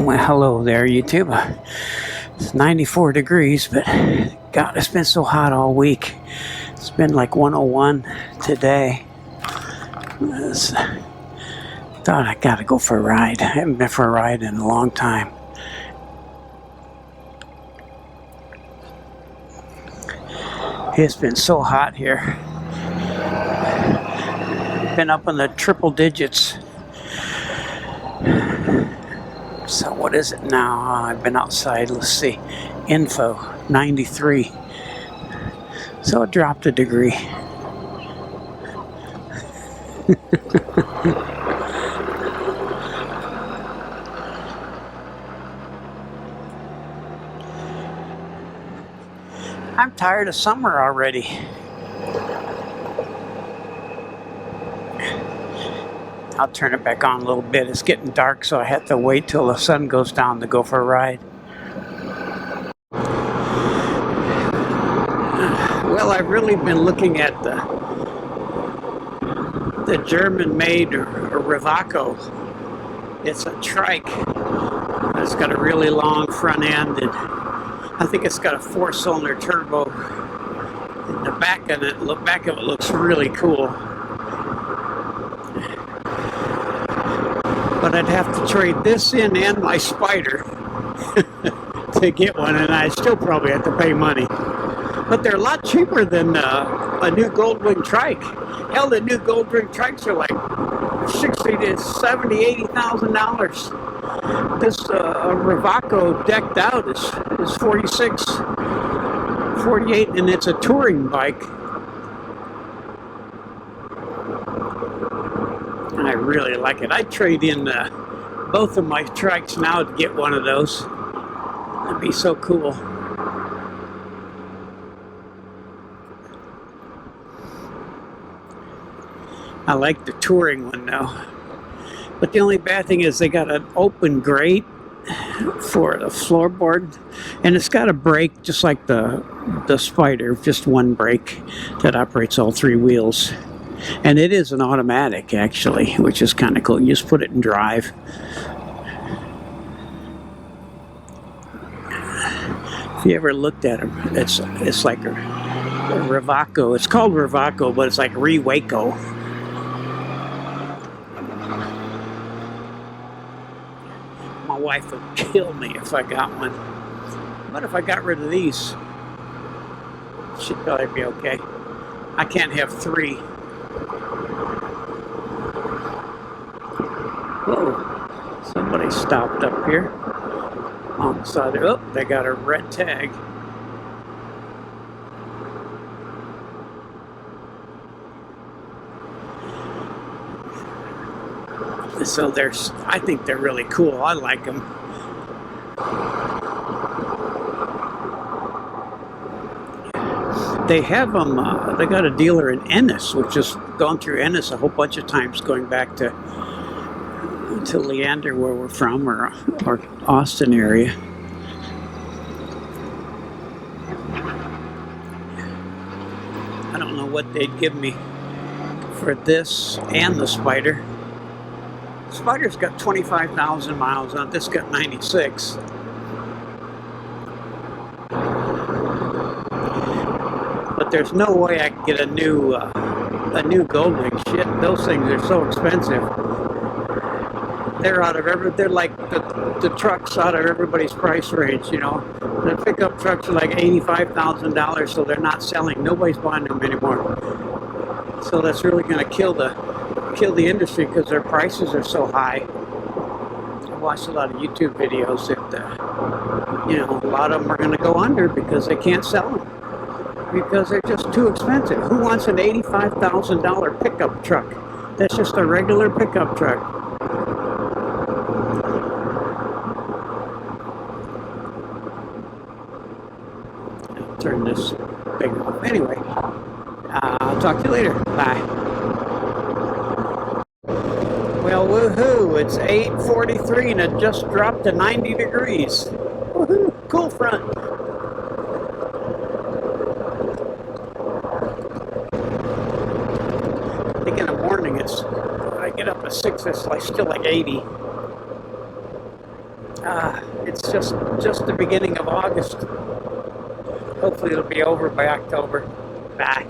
Well, hello there, YouTube. It's 94 degrees, but God, it's been so hot all week. It's been like 101 today. Thought I gotta go for a ride. I haven't been for a ride in a long time. It's been so hot here. Been up in the triple digits. So what is it now? I've been outside. Let's see. Info 93. So it dropped a degree. I'm tired of summer already. I'll turn it back on a little bit. It's getting dark, so I have to wait till the sun goes down to go for a ride. Well, I've really been looking at the German-made Rewaco. It's a trike. It's got a really long front end, and I think it's got a 4-cylinder turbo. And the back of it looks really cool. But I'd have to trade this in and my Spider to get one, and I'd still probably have to pay money. But they're a lot cheaper than a new Goldwing trike. Hell, the new Goldwing trikes are like $60,000 to $70,000, $80,000. This Rewaco decked out is 46, 48, and it's a touring bike. And I really like it. I'd trade in both of my trikes now to get one of those. That'd be so cool. I like the touring one though. But the only bad thing is they got an open grate for the floorboard, and it's got a brake just like the Spider, just one brake that operates all 3 wheels. And it is an automatic, actually, which is kind of cool. You just put it in drive. If you ever looked at them, it's like a Rewaco. It's called Rewaco, but it's like Rewaco. My wife would kill me if I got one. But if I got rid of these, she'd probably be okay. I can't have 3. Whoa, somebody stopped up here on the side. Oh, they got a red tag. So I think they're really cool. I like them. They have them, they got a dealer in Ennis, which has gone through Ennis a whole bunch of times, going back to Leander, where we're from, or Austin area. I don't know what they'd give me for this and the Spider. Spider's got 25,000 miles on it. This got 96. But there's no way I can get a new Goldwing. Shit, those things are so expensive. They're like the trucks out of everybody's price range, you know. The pickup trucks are like $85,000, so they're not selling. Nobody's buying them anymore. So that's really going to kill the industry because their prices are so high. I watched a lot of YouTube videos that, you know, a lot of them are going to go under because they can't sell them. Because they're just too expensive. Who wants an $85,000 pickup truck? That's just a regular pickup truck. I'll turn this thing off. Anyway, I'll talk to you later. Bye. Well, woohoo, it's 8:43 and it just dropped to 90 degrees. Woohoo, cool front. I think in the morning when I get up at 6, it's still like 80. It's just the beginning of August. Hopefully it'll be over by October. Bye.